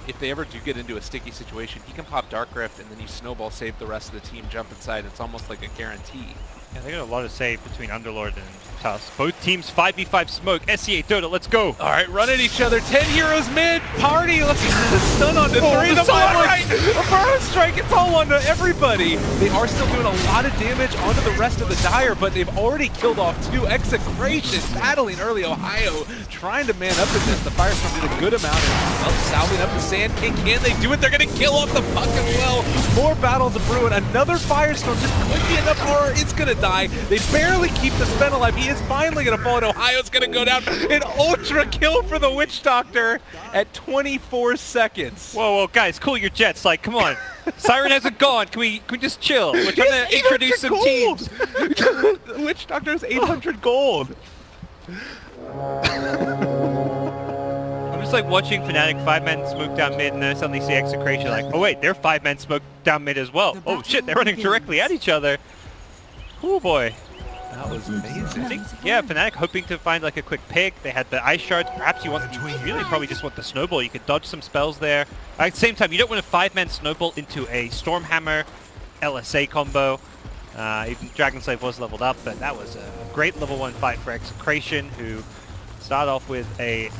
if they ever do get into a sticky situation, he can pop Dark Rift and then you snowball save the rest of the team, jump inside. It's almost like a guarantee. Yeah, they got a lot of save between Underlord and Tusk. Both teams 5v5 smoke. SCA Dota, let's go. All right, run at each other. 10 heroes mid. Party. Let's stun onto 3. The right. A burrow strike. It's all onto everybody. They are still doing a lot of damage onto the rest of the Dire, but they've already killed off 2. Execration battling early Ohio, trying to man up in this. The Firestorm did a good amount of salving up the Sand King. Can they do it? They're going to kill off the fucking well. More battles of brewing. Another Firestorm just quickly enough or it's going to die. They barely keep the Sven alive. He is finally going to fall, and Ohio's going to go down. An ultra kill for the Witch Doctor at 24 seconds. Whoa, whoa, guys, cool your jets. Like, come on. Siren hasn't gone. Can we just chill? We're trying to introduce some teams. The Witch Doctor's 800 gold. I'm just like watching Fnatic 5-man smoke down mid, and then I suddenly see Execration like, oh wait, they're 5-man smoke down mid as well. Oh shit, they're running directly at each other. Oh boy. That was amazing. I think, yeah, Fnatic hoping to find like a quick pick. They had the ice shards. Perhaps you really probably just want the snowball. You could dodge some spells there. At the same time, you don't want a 5-man snowball into a Stormhammer LSA combo. Even Dragonslave was leveled up, but that was a great level 1 fight for Execration, who started off with a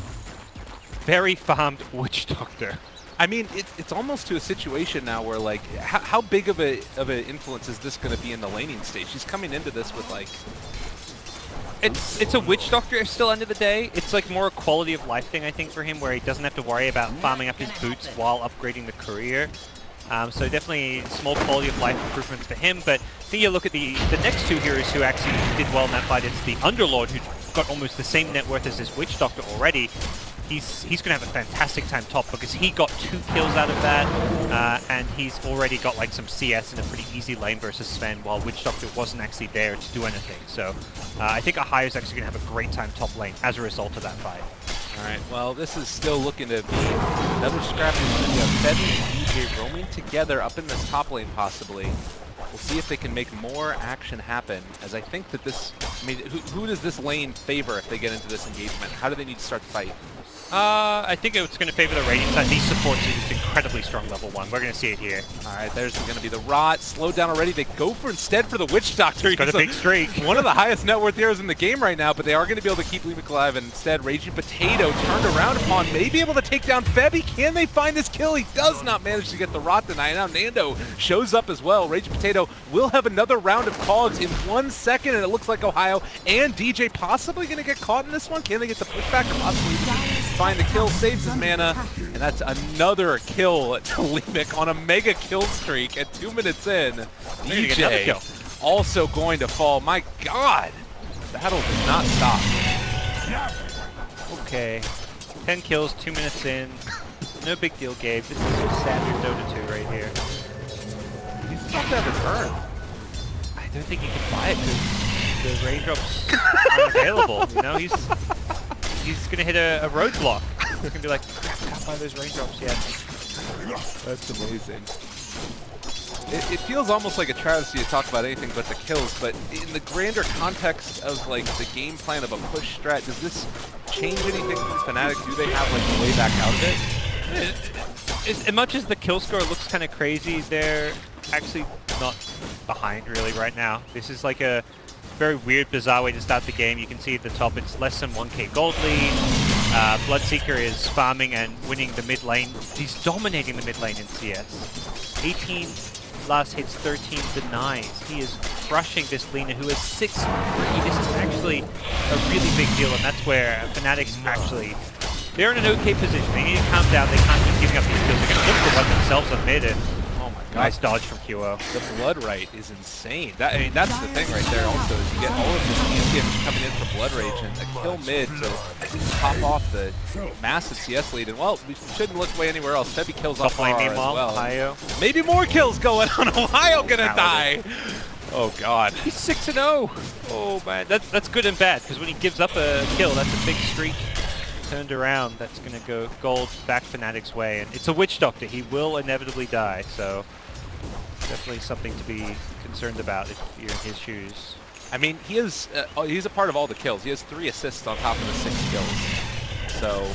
very farmed Witch Doctor. I mean, it's almost to a situation now where, like, how big of an influence is this going to be in the laning stage? He's coming into this with, like... It's a Witch Doctor still end of the day. It's like more a quality of life thing, I think, for him, where he doesn't have to worry about farming up his boots while upgrading the career. So definitely small quality of life improvements for him. But I think you look at the next 2 heroes who actually did well in that fight. It's the Underlord, who's got almost the same net worth as his Witch Doctor already. He's going to have a fantastic time top because he got 2 kills out of that, and he's already got like some CS in a pretty easy lane versus Sven, while Witch Doctor wasn't actually there to do anything. So I think Ohio's actually going to have a great time top lane as a result of that fight. All right, well, this is still looking to be another scrappy. We have Febby and DJ roaming together up in this top lane possibly. We'll see if they can make more action happen, as I think that this, I mean, who does this lane favor if they get into this engagement? How do they need to start the fight? I think it's going to favor the Radiant side. These supports are just incredibly strong level 1. We're going to see it here. All right, there's going to be the Rot. Slowed down already. They go for instead for the Witch Doctor. He's got a big streak. One of the highest net worth heroes in the game right now, but they are going to be able to keep Levick alive. And instead, Raging Potato turned around upon, may be able to take down Febby. Can they find this kill? He does not manage to get the Rot tonight. Now Nando shows up as well. Raging Potato will have another round of cogs in 1 second, and it looks like Ohio and DJ possibly going to get caught in this one. Can they get the pushback or possibly find the kill? Saves his mana, and that's another kill to Levick on a mega kill streak at 2 minutes in. DJ also going to fall. My God, battle does not stop. Okay, 10 kills, 2 minutes in. No big deal, Gabe. This is just standard Dota 2 right here. He's about to have a turn. I don't think he can buy it because the raindrops aren't available. You know, he's gonna hit a roadblock. He's gonna be like, crap, can't buy those raindrops yet. That's amazing. It feels almost like a travesty to talk about anything but the kills, but in the grander context of like the game plan of a push strat, does this change anything for Fnatic? Do they have like a way back out of it? As much as the kill score looks kind of crazy, they're actually not behind really right now. This is like a very weird, bizarre way to start the game. You can see at the top it's less than 1k gold lead. Bloodseeker is farming and winning the mid lane. He's dominating the mid lane in CS. 18 last hits, 13 denies. He is crushing this Lina, who is 6-3. This is actually a really big deal, and that's where Fnatic's actually, they're in an okay position. They need to calm down. They can't keep giving up these kills. They're going to look for one themselves on mid, and nice dodge from QO. The Blood Right is insane. I mean, that's the thing right there also, is you get all of this EMP coming in for Blood Rage and a kill mid to top off the massive CS lead. And, well, we shouldn't look away anywhere else. Febby kills off Maher as well. Ohio. Maybe more kills going on. Ohio gonna die. Oh, God. He's 6-0. Oh, man. That's good and bad, because when he gives up a kill, that's a big streak. Turned around, that's going to go gold back Fnatic's way. And it's a Witch Doctor. He will inevitably die, so definitely something to be concerned about if you're in his shoes. I mean, he's a part of all the kills. He has 3 assists on top of the 6 kills. So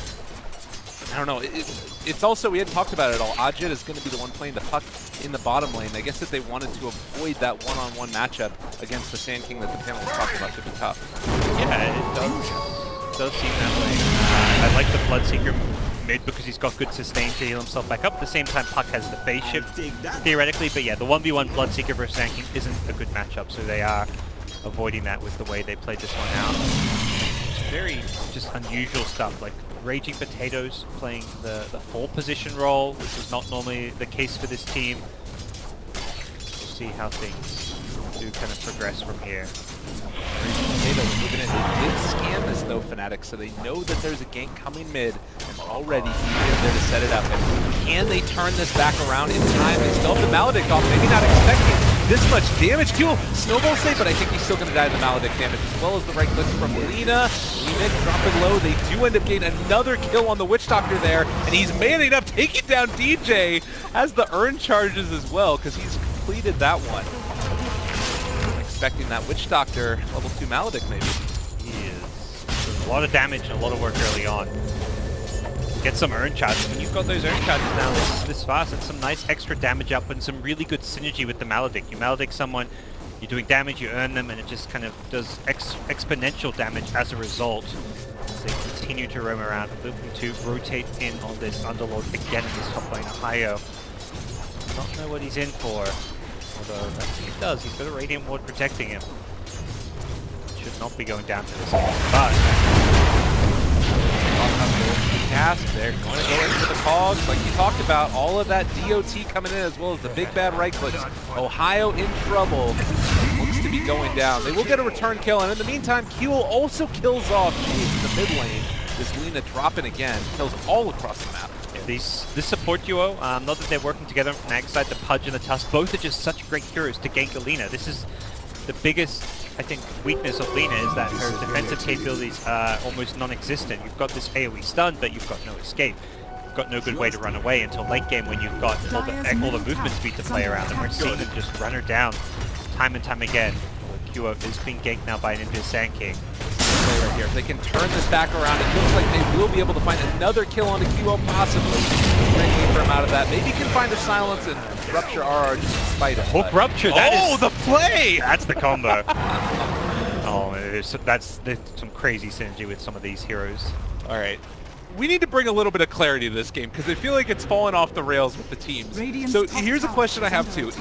I don't know. It's also, we hadn't talked about it at all. Judd is going to be the one playing the puck in the bottom lane. I guess if they wanted to avoid that one-on-one matchup against the Sand King that the panel was talking about, could be tough. Yeah, it does seem that way. I like the Bloodseeker mid because he's got good sustain to heal himself back up. At the same time, Puck has the phase shift, theoretically. But yeah, the 1v1 Bloodseeker versus Sand King isn't a good matchup, so they are avoiding that with the way they played this one out. Very just unusual stuff, like Raging Potatoes playing the 4 position role, which is not normally the case for this team. We'll see how things do kind of progress from here. They did scan this though, Fnatic, so they know that there's a gank coming mid, and already he's there to set it up. And can they turn this back around in time? They still have the Maledict off, maybe not expecting this much damage. QO snowball save, but I think he's still going to die to the Maledict damage, as well as the right click from Lina. Lina dropping low. They do end up getting another kill on the Witch Doctor there, and he's manning up, taking down DJ, has the urn charges as well, because he's completed that one. Expecting that Witch Doctor level 2 Maledict maybe. He is. A lot of damage and a lot of work early on. Get some urn charges. When you've got those urn charges now this fast, and some nice extra damage up and some really good synergy with the Maledict. You Maledict someone, you're doing damage, you earn them, and it just kind of does exponential damage as a result. As they continue to roam around, looking to rotate in on this Underlord again in this top lane. Ohio, don't know what he's in for. Although he does, he's got a Radiant Ward protecting him. Should not be going down to this game, but cast, they're going to go into the cogs, like you talked about, all of that DOT coming in as well as the big bad right clicks. Ohio in trouble, looks to be going down. They will get a return kill, and in the meantime, QO also kills off James in the mid lane. This Lina dropping again, kills all across the map. This support duo, not that they're working together from Fnatic side, the Pudge and the Tusk, both are just such great heroes to gank Lina. This is the biggest, I think, weakness of Lina, is that her defensive capabilities are almost non-existent. You've got this AoE stun, but you've got no escape. You've got no good way to run away until late game when you've got all the movement speed to play around, and we're seeing them just run her down time and time again. QO is being ganked now by an Invis Sand King. Right here. If they can turn this back around, it looks like they will be able to find another kill on the QO, possibly. Bringing him out of that. Maybe can find a silence and rupture RR just in spite of it. Hook rupture, that is the play! That's the combo. That's some crazy synergy with some of these heroes. Alright. We need to bring a little bit of clarity to this game, because I feel like it's fallen off the rails with the teams. So here's a question I have too.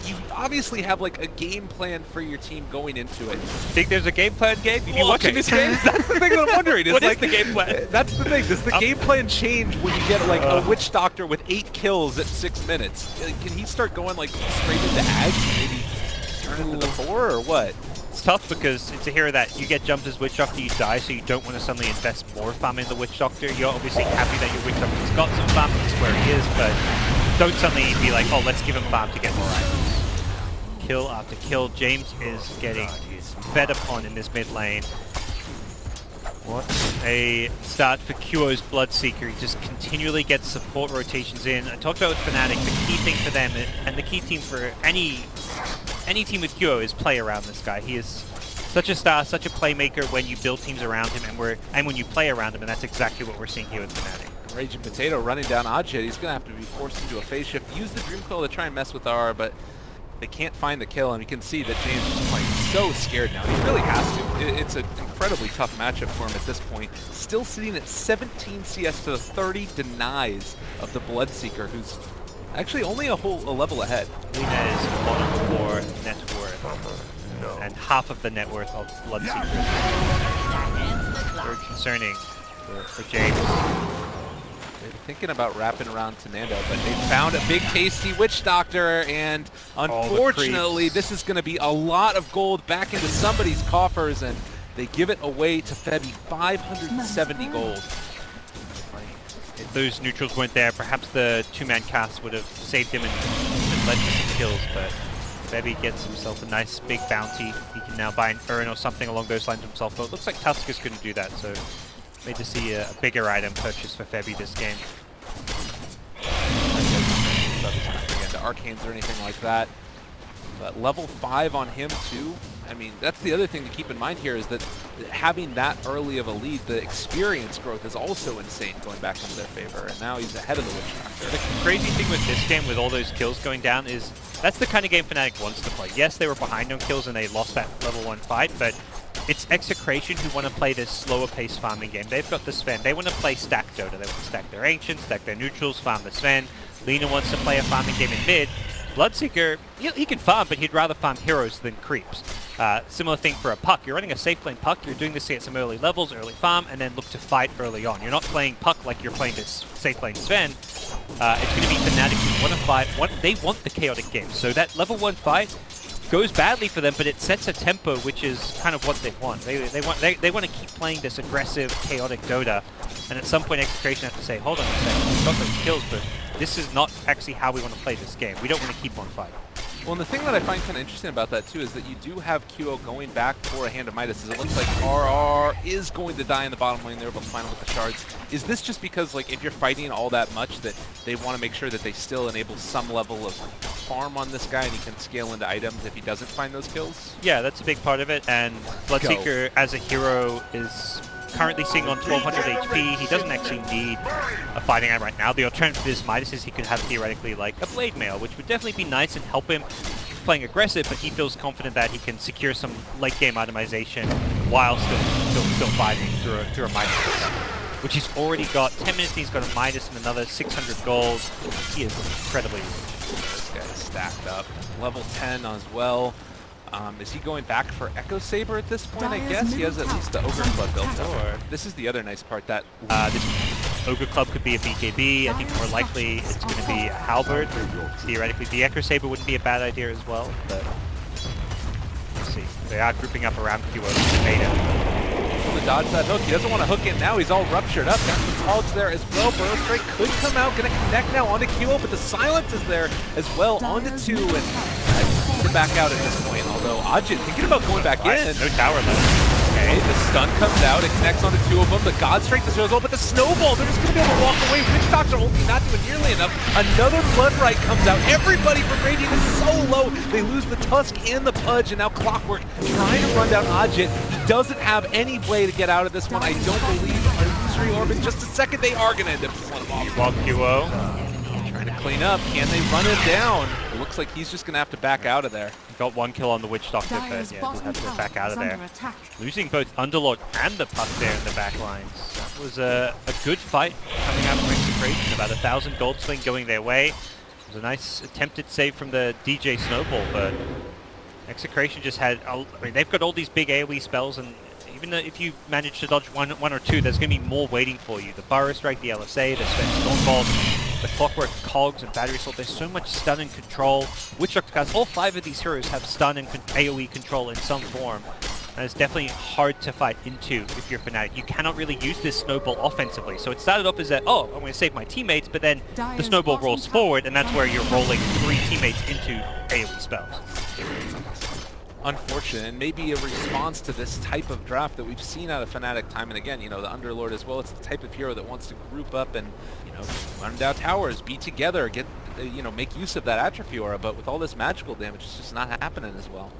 You obviously have like a game plan for your team going into it. Think there's a game plan, Gabe? You watching this game? That's the thing that I'm wondering. What is the game plan? That's the thing. Does the game plan change when you get like a Witch Doctor with 8 kills at 6 minutes? Can he start going like straight into Ags, maybe turn into the 4 or what? It's tough because it's a hero that you get jumped as Witch Doctor, you die, so you don't want to suddenly invest more farm in the Witch Doctor. You're obviously happy that your Witch Doctor's got some farm, that's where he is, but don't suddenly be like, oh, let's give him farm to get more items. Kill after kill, James is getting fed upon in this mid lane. What a start for QO's Bloodseeker. He just continually gets support rotations in. I talked about with Fnatic, the key thing for them, and the key team for any team with QO, is play around this guy. He is such a star, such a playmaker when you build teams around him, and when you play around him, and that's exactly what we're seeing here with Fnatic. Raging Potato running down Judd. He's going to have to be forced into a phase shift. Use the Dream Coil to try and mess with R, but they can't find the kill, and you can see that James is playing so scared now. He really has to. It's an incredibly tough matchup for him at this point. Still sitting at 17 CS to the 30 denies of the Bloodseeker, who's actually only a level ahead. Lina is 1-4 net worth, and half of the net worth of Bloodseeker. Very concerning for James. They're thinking about wrapping around to Nando, but they found a big tasty Witch Doctor, and unfortunately this is going to be a lot of gold back into somebody's coffers, and they give it away to Febby, 570 gold. If those neutrals weren't there, perhaps the two-man cast would have saved him and led to some kills, but Febby gets himself a nice big bounty. He can now buy an urn or something along those lines himself, but it looks like Tuskers couldn't do that, so made to see a bigger item purchased for Febby this game. Again, to Arcanes or anything like that. But level 5 on him too. I mean, that's the other thing to keep in mind here, is that having that early of a lead, the experience growth is also insane going back into their favor, and now he's ahead of the Witch Doctor. The crazy thing with this game, with all those kills going down, is that's the kind of game Fnatic wants to play. Yes, they were behind on kills and they lost that level 1 fight, but it's Execration who want to play this slower paced farming game. They've got the Sven. They want to play stack Dota. They want to stack their Ancients, stack their neutrals, farm the Sven. Lina wants to play a farming game in mid. Bloodseeker, he can farm, but he'd rather farm heroes than creeps. Similar thing for a Puck. You're running a safe lane Puck, you're doing this to get some early levels, early farm, and then look to fight early on. You're not playing Puck like you're playing this safe lane Sven. It's going to be Fnatic who want to fight. They want the chaotic game. So that level 1 fight goes badly for them, but it sets a tempo, which is kind of what they want. They want to keep playing this aggressive, chaotic Dota, and at some point Execration have to say, hold on a second, we've got those kills, but this is not actually how we want to play this game. We don't want to keep on fighting. Well, and the thing that I find kind of interesting about that, too, is that you do have QO going back for a Hand of Midas, as it looks like RR is going to die in the bottom lane there, but final with the shards. Is this just because, like, if you're fighting all that much, that they want to make sure that they still enable some level of farm on this guy, and he can scale into items if he doesn't find those kills? Yeah, that's a big part of it, and Bloodseeker as a hero is currently sitting on 1200 HP. He doesn't actually need a fighting item right now. The alternative is Midas is he could have theoretically like a Blade Mail, which would definitely be nice and help him playing aggressive, but he feels confident that he can secure some late game itemization while still fighting through a Midas, which he's already got 10 minutes. He's got a Midas and another 600 gold. He is incredibly rich. This guy's stacked up. Level 10 as well. Is he going back for Echo Saber at this point, I guess? He has at least the Ogre Club built up. This is the other nice part, that this Ogre Club could be a BKB. I think more likely it's going to be a Halberd. Theoretically, the Echo Saber wouldn't be a bad idea as well, but let's see. They are grouping up around QO to Beta. To dodge that hook. He doesn't want to hook in now. He's all ruptured up. Got some hogs there as well. Burrow Strike could come out. Going to connect now onto QO, but the silence is there as well onto 2. And to back out at this point, although Ajit thinking about going back in. No tower left. Okay, the stun comes out. It connects onto 2 of them. The God Strength is as well, but the snowball, they're just going to be able to walk away. Witch Doctor only not doing nearly enough. Another Blood Right comes out. Everybody from Radiant is so low. They lose the Tusk and the Pudge, and now Clockwork trying to run down Ajit. He doesn't have any way to get out of this one. I don't believe a illusory orb in just a second. They are going to end up pulling him off. Well, QO. Trying to clean up. Can they run him down? It looks like he's just going to have to back out of there. Got 1 kill on the Witch Doctor, but yeah, he'll have to back out of there. Losing both Underlord and the Puck there in the back lines. That was a good fight coming out from Execration. About 1,000 gold swing going their way. It was a nice attempted save from the DJ Snowball, but Execration just had, I mean, they've got all these big AoE spells, and even if you manage to dodge one or two, there's going to be more waiting for you. The Burrow Strike, the LSA, the Sven Stormbolt, the Clockwork, Cogs, and Battery Assault. There's so much stun and control. Witch Doctor guys, all 5 of these heroes have stun and AoE control in some form. And it's definitely hard to fight into if you're Fnatic. You cannot really use this snowball offensively. So it started off as that, oh, I'm going to save my teammates, but then the snowball rolls forward, and that's where you're rolling 3 teammates into AoE spells. Unfortunate, and maybe a response to this type of draft that we've seen out of Fnatic time and again. You know, the Underlord as well. It's the type of hero that wants to group up and, you know, run down towers, be together, get, you know, make use of that Atrophy Aura. But with all this magical damage, it's just not happening as well.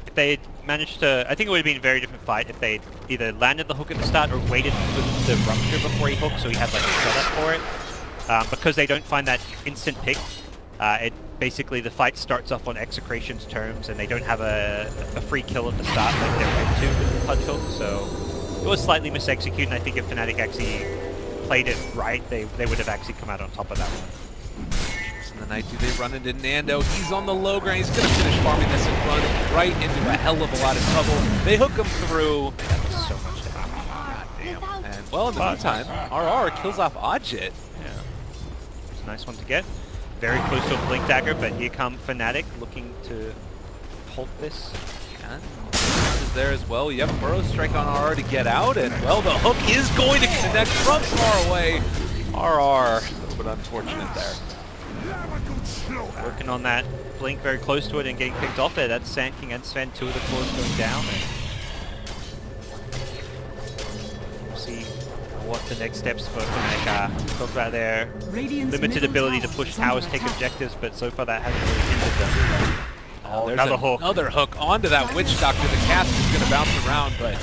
If they'd managed to, I think it would have been a very different fight if they'd either landed the hook at the start or waited for the rupture before he hooked, so he had like a setup for it. Because they don't find that instant pick. It basically, the fight starts off on Execration's terms, and they don't have a free kill at the start like they're meant to with the Pudge hook, so it was slightly misexecuted, and I think if Fnatic actually played it right, they would have actually come out on top of that one. In the night, do they run into Nando? He's on the low ground. He's going to finish farming this and run right into a hell of a lot of trouble. They hook him through. That was so much damage. God damn. And, well, in the meantime, RR kills off Ajit. Yeah. It's a nice one to get. Very close to a Blink Dagger, but here come Fnatic looking to hold this. And is there as well. Yep, Burrow Strike on RR to get out, and well, the hook is going to connect from far away. RR, a little bit unfortunate there. Working on that Blink very close to it and getting picked off there. That's Sand King and Sven, 2 of the cores going down. And we'll see what the next steps for Fnatic are. Talk about their limited ability to push towers, take objectives, but so far that hasn't really hindered them. Oh, there's another hook. Another hook onto that Witch Doctor. The cast is going to bounce around, but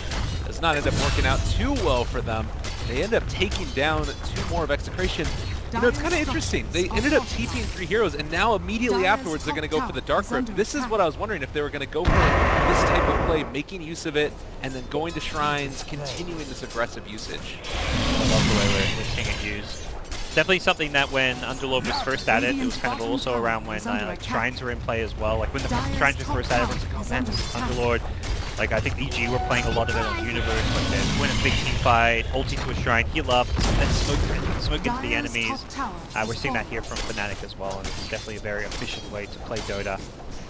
does not end up working out too well for them. They end up taking down 2 more of Execration. You know, it's kind of interesting. They ended up TPing 3 heroes, and now immediately afterwards they're going to go for the Dark Grip. This is what I was wondering, if they were going to go for this type of play, making use of it, and then going to Shrines, continuing this aggressive usage. I love the way we're seeing it used. Definitely something that when Underlord was first added, it was kind of also around when Shrines were in play as well. Like when the Shrines were first added, everyone's like, oh man, this is Underlord. Like I think EG were playing a lot of it on Universe, like they win a big team fight, ulti to a Shrine, heal up, then smoke into the enemies. We're seeing that here from Fnatic as well, and it's definitely a very efficient way to play Dota.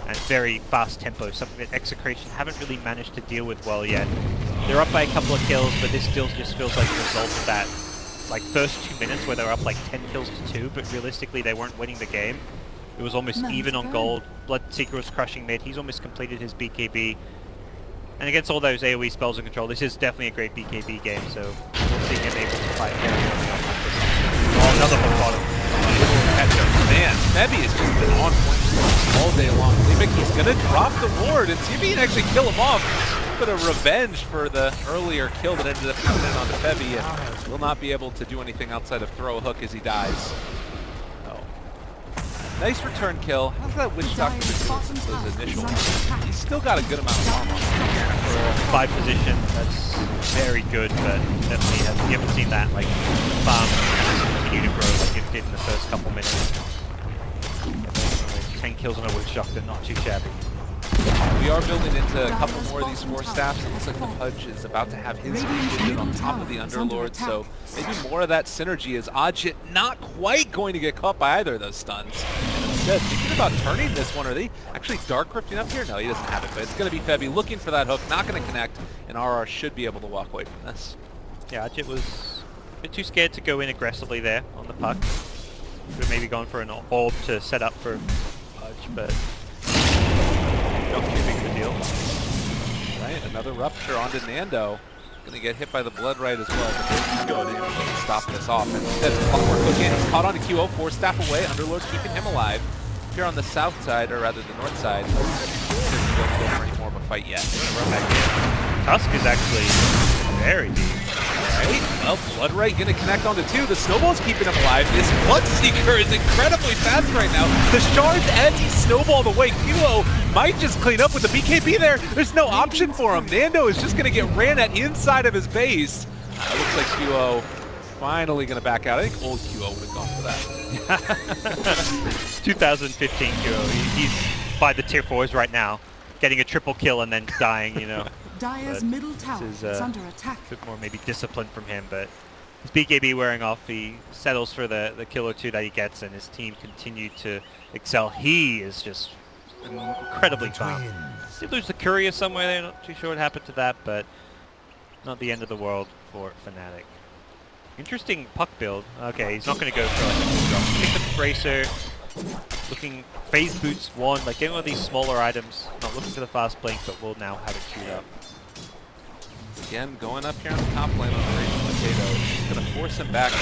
And very fast tempo, something that Execration haven't really managed to deal with well yet. They're up by a couple of kills, but this still just feels like a result of that like first 2 minutes where they were up like 10 kills to 2, but realistically they weren't winning the game. It was almost even on gold. Bloodseeker was crushing mid, he's almost completed his BKB. And against all those AoE spells and control, this is definitely a great BKB game, so we'll see him able to fight very early on like this. Oh, another hook bottom. Man, Febby has just been on point all day long. He's going to drop the ward and see if he can actually kill him off. A bit of revenge for the earlier kill that ended up happening onto Febby, and will not be able to do anything outside of throw a hook as he dies. Nice return kill. How's that Witch Doctor been since those initial ones? He's still got a good amount of armor. For 5 position, that's very good, but definitely you haven't seen that like farm continue to grow like it did in the first couple minutes. 10 kills on a Witch Doctor, not too shabby. We are building into a couple more of these 4 staffs. It looks like the Pudge is about to have his vision on top of the Underlord, so maybe more of that synergy is Ajit not quite going to get caught by either of those stuns. And instead, thinking about turning this one, are they actually Dark Grifting up here? No, he doesn't have it, but it's going to be Febby looking for that hook, not going to connect, and RR should be able to walk away from this. Yeah, Ajit was a bit too scared to go in aggressively there on the puck. Could have maybe gone for an orb to set up for Pudge, but not too big of a deal. Right, another rupture onto Nando. Gonna get hit by the blood right as well, but there's no damage to stop this off. And instead, Clockwork hook in, he's caught onto QO, 4 staff away. Underlord's keeping him alive. Here on the south side, or rather the north side, doesn't go for any more of a fight yet. Run back in. Tusk is actually very deep. Right, well, Blood Right gonna connect onto 2. The Snowball's keeping him alive. This Bloodseeker is incredibly fast right now. The shards as he snowballed away. QO might just clean up with the BKB there. There's no option for him. Nando is just gonna get ran at inside of his base. Looks like QO finally gonna back out. I think old QO would have gone for that. 2015 QO. He's by the tier 4s right now, getting a triple kill and then dying, you know. Dire's middle tower is under attack. A bit more maybe discipline from him, but his BKB wearing off, he settles for the kill or 2 that he gets, and his team continued to excel. He is just incredibly calm. Did lose the courier somewhere there, not too sure what happened to that, but not the end of the world for Fnatic. Interesting puck build. Okay, he's not going to go for like a full drop. Pick up the bracer, looking phase boots 1, like getting one of these smaller items, not looking for the fast blink, but will now have it queued up. Again, going up here on the top lane on the Raging Potato, it's going to force him back.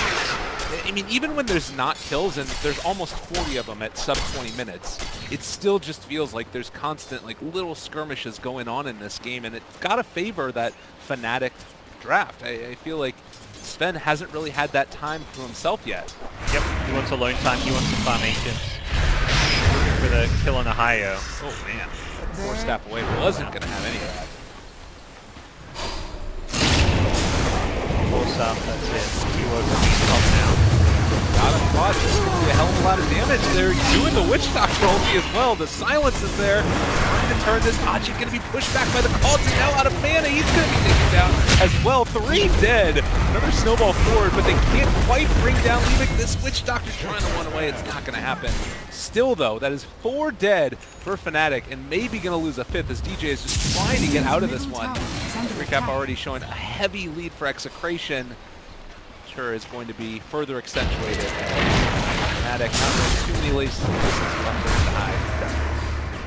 I mean, even when there's not kills, and there's almost 40 of them at sub 20 minutes, it still just feels like there's constant like little skirmishes going on in this game, and it's got to favor that Fnatic draft. I feel like Sven hasn't really had that time to himself yet. Yep, he wants alone time, he wants some farmations. Looking for the kill on the Hayo. Oh man, 4 staff away, wasn't going to have any of that. Force up, that's it. QO top now. Got him caught. This is going to be a hell of a lot of damage. They're doing the Witch Doctor ulti as well. The silence is there. Trying to turn this. Ajit going to be pushed back by the Calls. Now out of mana. He's going to be taken down as well. 3 dead. Another snowball forward, but they can't quite bring down Levick. This Witch Doctor trying to run away. It's not going to happen. Still, though, that is 4 dead for Fnatic, and maybe going to lose a 5th as DJ is just trying to get out of this one. Recap already showing a heavy lead for Execration. Sure is going to be further accentuated. Fnatic not really too many laces left to hide.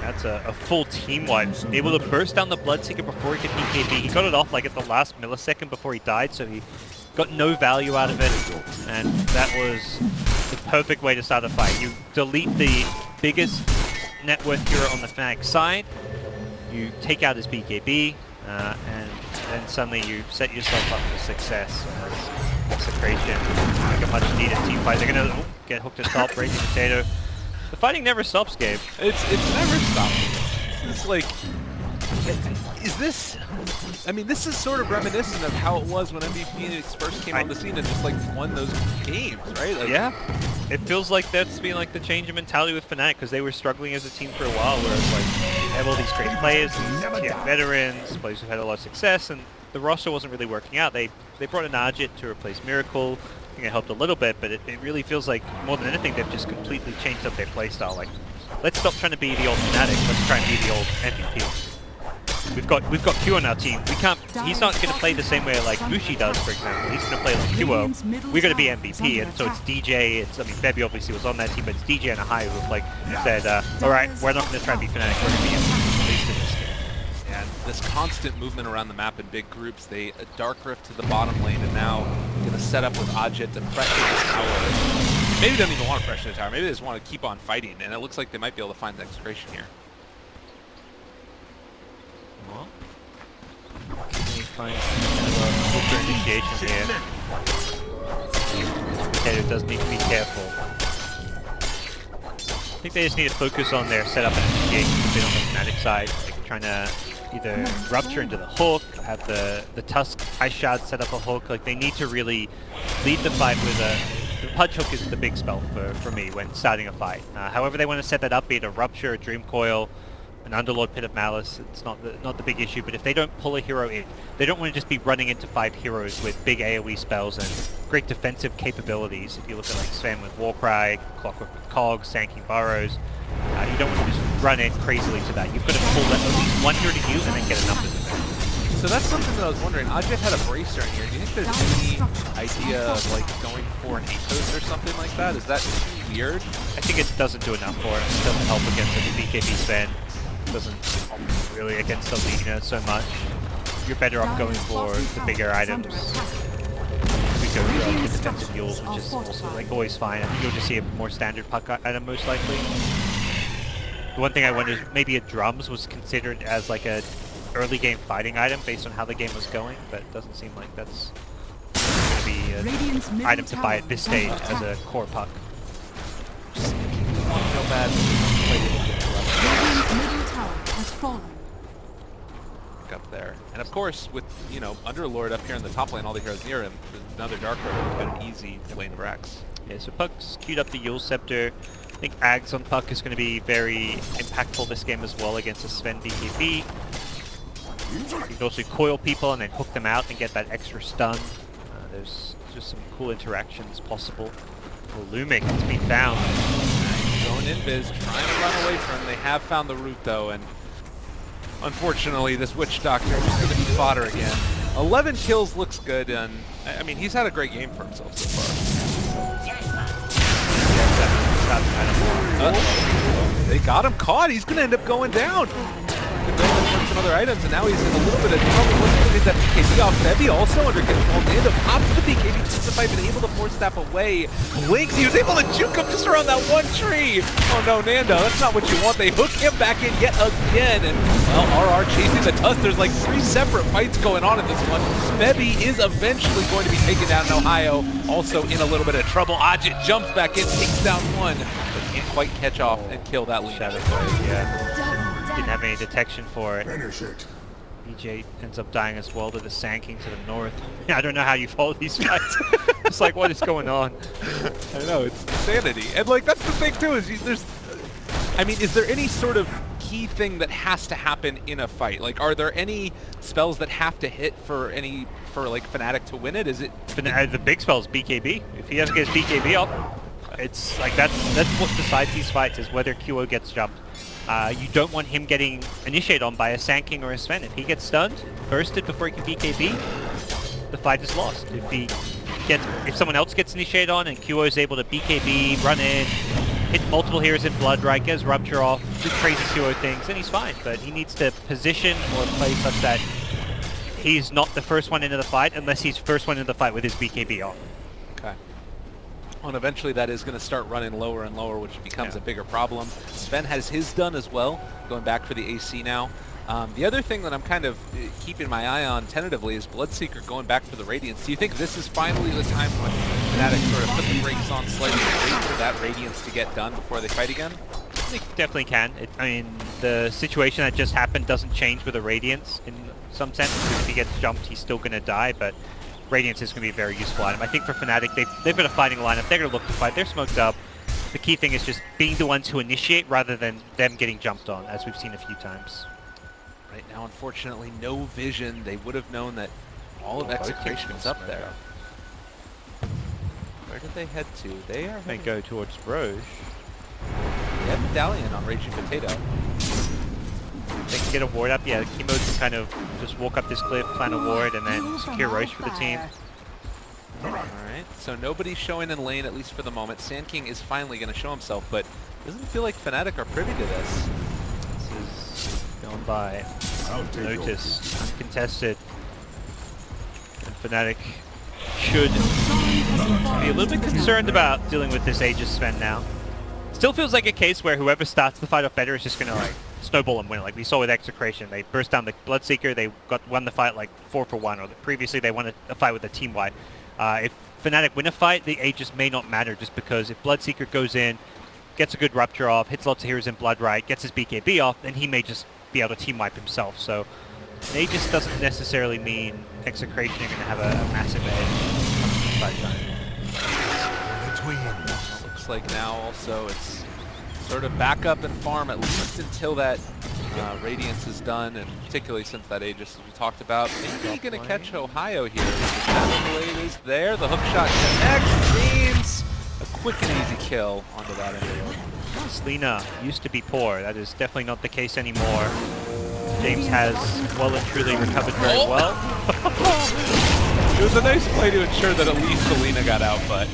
That's a full team wipe. Able to burst down the Bloodseeker before he could BKB. He got it off like at the last millisecond before he died, so he got no value out of it. And that was the perfect way to start a fight. You delete the biggest net worth hero on the Fnatic side. You take out his BKB, and then suddenly you set yourself up for success as Execration. Like a much needed team fight. They're gonna get hooked at top, breaking potato. The fighting never stops, Gabe. It's never stopping. It's like, is this? I mean, this is sort of reminiscent of how it was when MVP Phoenix first came on the scene and just like won those games, right? Like, yeah. It feels like that's been like the change in mentality with Fnatic, because they were struggling as a team for a while, where it's like they have all these great players, these veterans, players who've had a lot of success, and the roster wasn't really working out. They brought in Arjit to replace Miracle. I think it helped a little bit, but it really feels like more than anything they've just completely changed up their playstyle. Like, let's stop trying to be the old Fnatic. Let's try and be the old MVP. We've got Q on our team. We can't. He's not going to play the same way like Bushi does, for example. He's going to play like QO. We're going to be MVP, and so it's DJ. I mean, Bebby obviously was on that team, but it's DJ and Ahai who've like said, all right, we're not going to try to be Fnatic. We're going to be MVP, at least in this game. And this constant movement around the map in big groups. They Dark Rift to the bottom lane, and now going to set up with Ajit to pressure this tower. Maybe they don't even want to pressure the tower. Maybe they just want to keep on fighting, and it looks like they might be able to find the Execration here. Well, he finds kind of a ultra initiation here. Potato does need to be careful. I think they just need to focus on their setup and initiation a bit on the Fnatic side, like trying to either rupture into the hook, have the Tusk Ice Shard set up a hook. Like, they need to really lead the fight with the Punch Hook is the big spell for me when starting a fight. However they want to set that up, be it a Rupture, a Dream Coil, an Underlord Pit of Malice, it's not the big issue, but if they don't pull a hero in, they don't want to just be running into 5 heroes with big AoE spells and great defensive capabilities. If you look at like Sven with Warcry, Clockwork with Cogs, Sanking Burrows, you don't want to just run in crazily to that. You've got to pull at least one hero to you and then get a numbers of it. So that's something that I was wondering. Ajit had a bracer in here. Do you think there's any idea of like going for an Atos or something like that? Is that too weird? I think it doesn't do enough for it. It doesn't help against the BKB Sven. Doesn't really against Alina so much. You're better off going for the bigger items. We go for the defensive Yules, which is also like always fine. I think you'll just see a more standard puck item most likely. The one thing I wonder is maybe a drums was considered as like a early game fighting item based on how the game was going, but it doesn't seem like that's going to be an item to buy at this stage as a core puck. Feel bad. Up there, and of course with Underlord up here in the top lane, all the heroes near him, another Dark Rift would have been an easy lane of Rax. Yeah, so Puck's queued up the Yule Scepter. I think Ags on Puck is going to be very impactful this game as well against a Sven BKB. You can also coil people and then hook them out and get that extra stun. There's just some cool interactions possible. Oh, Looming, it's been found. Going in Viz, trying to run away from him. They have found the route though, and unfortunately this Witch Doctor is just going to be fodder again. 11 kills looks good, and I mean he's had a great game for himself so far. They got him caught. He's going to end up going down. Some other items, and now he's in a little bit of trouble. What's going to get that BKB off? Bebby also under control. Nando pops the BKB, takes the fight, been able to force step away. Blinks, he was able to juke him just around that one tree. Oh no, Nando, that's not what you want. They hook him back in yet again, and well, RR chasing the Tusk. There's like 3 separate fights going on in this one. Bebby is eventually going to be taken down in Ohio, also in a little bit of trouble. Ajit jumps back in, takes down one, but can't quite catch off and kill that lead. Yeah. Didn't have any detection for it. BJ ends up dying as well to the Sanking to the north. I don't know how you follow these fights. It's like, what is going on? I know, it's insanity. And like, that's the thing too, is is there any sort of key thing that has to happen in a fight? Like, are there any spells that have to hit for like Fnatic to win it? Is it the big spell is BKB? If he doesn't get his BKB up, it's like that's what decides these fights, is whether QO gets jumped. You don't want him getting initiated on by a Sanking or a Sven. If he gets stunned, bursted before he can BKB, the fight is lost. If someone else gets initiated on and QO is able to BKB, run in, hit multiple heroes in Blood, right, get his Rupture off, do crazy QO things, then he's fine. But he needs to position or play such that he's not the first one into the fight unless he's first one into the fight with his BKB on. Okay. And eventually that is going to start running lower and lower, which becomes a bigger problem. Sven has his done as well, going back for the AC now. The other thing that I'm kind of keeping my eye on tentatively is Bloodseeker going back for the Radiance. Do you think this is finally the time when Fnatic sort of put the brakes on slightly and wait for that Radiance to get done before they fight again? They definitely can. I mean, the situation that just happened doesn't change with a Radiance in some sense. If he gets jumped, he's still going to die, but Radiance is going to be a very useful item. I think for Fnatic, they've got a fighting lineup. They're going to look to fight. They're smoked up. The key thing is just being the ones who initiate rather than them getting jumped on, as we've seen a few times. Right now, unfortunately, no vision. They would have known that all of Execration is up there. Where did they head to? They go towards Roche. They have Medallion on Raging Potato. They can get a ward up. Yeah, Kimo can kind of just walk up this cliff, plant a ward, and then secure Roche for the team. Alright, so nobody's showing in lane, at least for the moment. Sand King is finally going to show himself, but doesn't feel like Fnatic are privy to this. This is going by notice, uncontested. And Fnatic should be a little bit concerned about dealing with this Aegis Sven now. Still feels like a case where whoever starts the fight off better is just going to like snowball and win it. Like we saw with Execration, they burst down the Bloodseeker, they won the fight like 4-for-1, or previously they won a fight with a team wipe. If Fnatic win a fight, the Aegis may not matter, just because if Bloodseeker goes in, gets a good rupture off, hits lots of heroes in Blood Right, gets his BKB off, then he may just be able to team wipe himself. So an Aegis doesn't necessarily mean Execration are going to have a massive edge fight time. Looks like now also it's sort of back up and farm at least until that Radiance is done, and particularly since that Aegis, as we talked about, maybe going to catch Ohio here. The blade is there, the hook shot connects, means a quick and easy kill onto that infield. Lina used to be poor. That is definitely not the case anymore. James has well and truly recovered very well. It was a nice play to ensure that at least Selena got out, but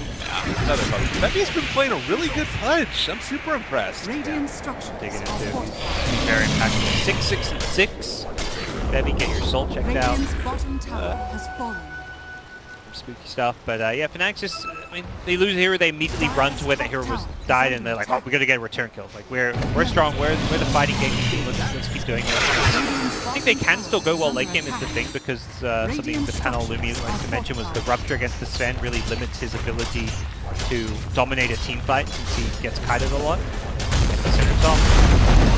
another bug. Febi's been playing a really good punch. I'm super impressed. Radiant structure. Digging into very impactful. 6, 6, and 6. Bevy, get your soul checked out. Radiant's bottom tower has fallen. Spooky stuff, but yeah, Fnatic just, I mean, they lose a hero, they immediately run to where the hero was died, and they're like, oh, we gotta get a return kill. Like, we're strong, we're the fighting game team, let's keep doing it. I think they can still go well late game is the thing, because something the panel Lumi likes to mention was the rupture against the Sven really limits his ability to dominate a team fight since he gets kited a lot.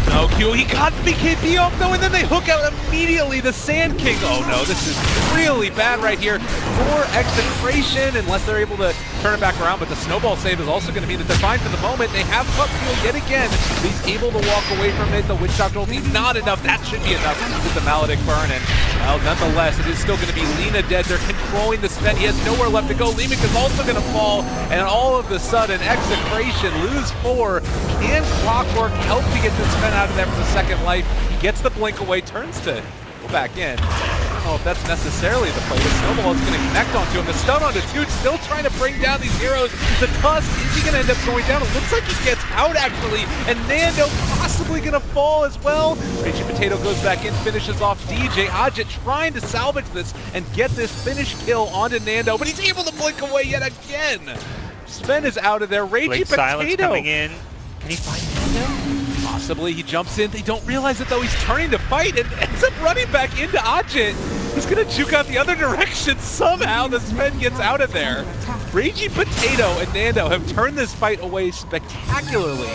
No, Q, he got the BKB off though, and then they hook out immediately the Sand King. Oh no, this is really bad right here for Execration, unless they're able to turn it back around, but the snowball save is also going to be the define for the moment. They have Pup Fuel yet again. He's able to walk away from it. The Witch Doctor ulti not enough. That should be enough with the Maledict burn, and well, nonetheless, it is still going to be Lina dead. They're controlling the Sven. He has nowhere left to go. Leemic is also going to fall, and all of a sudden, Execration lose 4. Can Clockwork help to get this Sven out of there for the second life? He gets the blink away, turns to go back in. I don't know if that's necessarily the play. The snowball is going to connect onto him. The stun onto Tude, still trying to bring down these heroes. The Tusk, is he going to end up going down? It looks like he gets out, actually. And Nando possibly going to fall as well. Raging Potato goes back in, finishes off DJ. Ajit trying to salvage this and get this finish kill onto Nando, but he's able to blink away yet again. Sven is out of there. Raging Potato silence coming in. Can he find Nando? Possibly. He jumps in. They don't realize it though. He's turning to fight and ends up running back into Ajit. He's going to juke out the other direction. Somehow the Sven gets out of there. Raging Potato and Nando have turned this fight away spectacularly,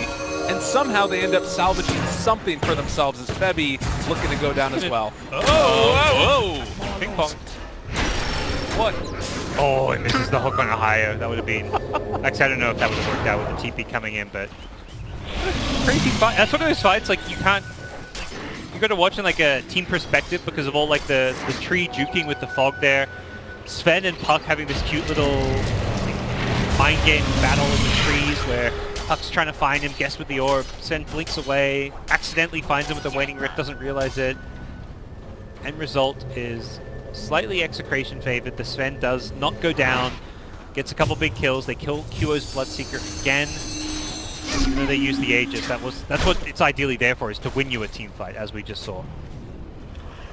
and somehow they end up salvaging something for themselves as Feby looking to go down as well. Oh, whoa. Ping pong. What? Oh, it misses the hook on Ohio. That would have been... Actually, I don't know if that would have worked out with the TP coming in, but... Crazy fight. That's one of those fights, like, you can't... You got to watch in, like, a team perspective because of all, like, the tree juking with the fog there. Sven and Puck having this cute little mind game battle in the trees where Puck's trying to find him, guess with the orb. Sven blinks away, accidentally finds him with the Waning Rift, doesn't realize it. End result is slightly Execration favored. The Sven does not go down, gets a couple big kills. They kill QO's Bloodseeker again. Even though they use the Aegis, that's what it's ideally there for, is to win you a team fight, as we just saw.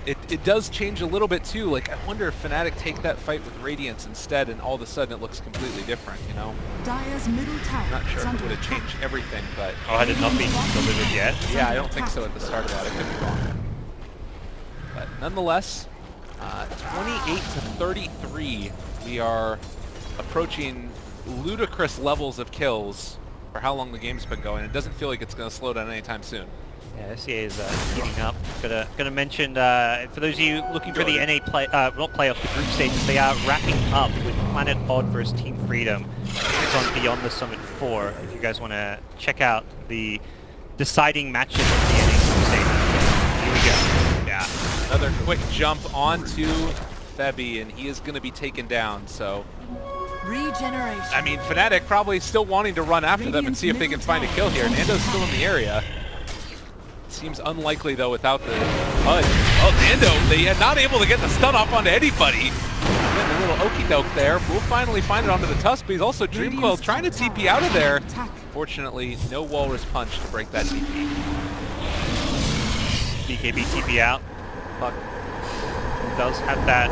It it does change a little bit too. Like, I wonder if Fnatic take that fight with Radiance instead, and all of a sudden it looks completely different, you know? Dire's middle tower. I'm not sure is if it under would have attack. changed everything, but Oh, had it not been delivered yet? yeah, I don't think so at the start of that. I could be wrong. But nonetheless, 28 to 33, we are approaching ludicrous levels of kills for how long the game's been going. It doesn't feel like it's going to slow down anytime soon. Yeah, SEA is heating up. Gonna mention, for those of you looking for the NA play, not playoff, the group stages, they are wrapping up with Planet Odd versus Team Freedom. It's on Beyond the Summit 4. If you guys want to check out the deciding matches of the NA group stages. Here we go. Yeah, another quick jump onto Febby, and he is going to be taken down, so... Regeneration. I mean, Fnatic probably still wanting to run after them and see if they can find a kill here. Nando's still in the area. Seems unlikely, though, without the HUD. Oh, Nando, they are not able to get the stun off onto anybody. Getting a little okey doke there. We'll finally find it onto the Tusk, but he's also Dreamcoil trying to TP out of there. Fortunately, no Walrus Punch to break that TP. BKB TP out. Puck does have that